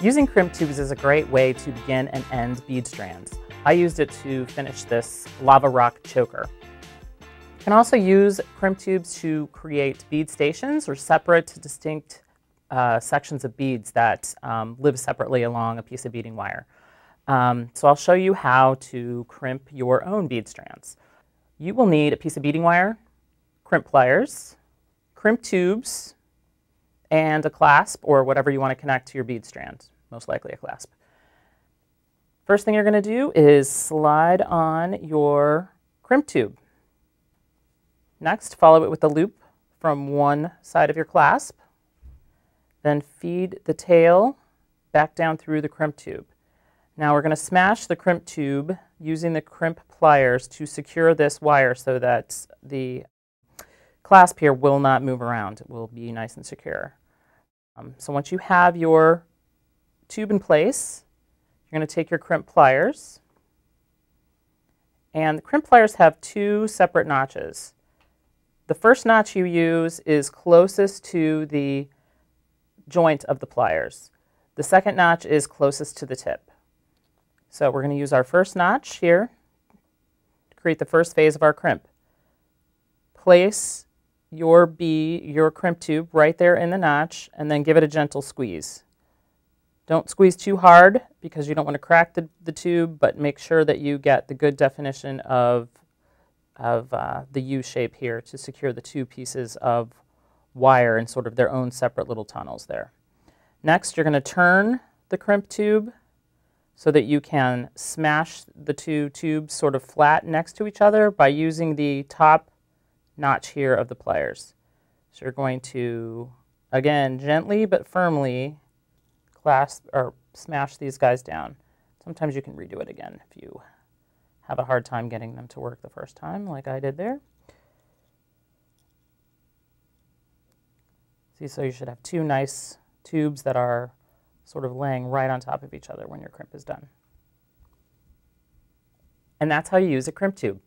Using crimp tubes is a great way to begin and end bead strands. I used it to finish this lava rock choker. You can also use crimp tubes to create bead stations or separate, distinct sections of beads that live separately along a piece of beading wire. So I'll show you how to crimp your own bead strands. You will need a piece of beading wire, crimp pliers, crimp tubes, and a clasp or whatever you want to connect to your bead strand, most likely a clasp. First thing you're going to do is slide on your crimp tube. Next, follow it with the loop from one side of your clasp. Then feed the tail back down through the crimp tube. Now we're going to smash the crimp tube using the crimp pliers to secure this wire so that the clasp here will not move around. It will be nice and secure. So once you have your tube in place, you're going to take your crimp pliers. And the crimp pliers have two separate notches. The first notch you use is closest to the joint of the pliers. The second notch is closest to the tip. So we're going to use our first notch here to create the first phase of our crimp. Place your crimp tube right there in the notch and then give it a gentle squeeze. Don't squeeze too hard because you don't want to crack the tube, but make sure that you get the good definition of the U shape here to secure the two pieces of wire in sort of their own separate little tunnels there. Next, you're going to turn the crimp tube so that you can smash the two tubes sort of flat next to each other by using the top notch here of the pliers. So you're going to, again, gently but firmly clasp or smash these guys down. Sometimes you can redo it again if you have a hard time getting them to work the first time, like I did there. See, so you should have two nice tubes that are sort of laying right on top of each other when your crimp is done. And that's how you use a crimp tube.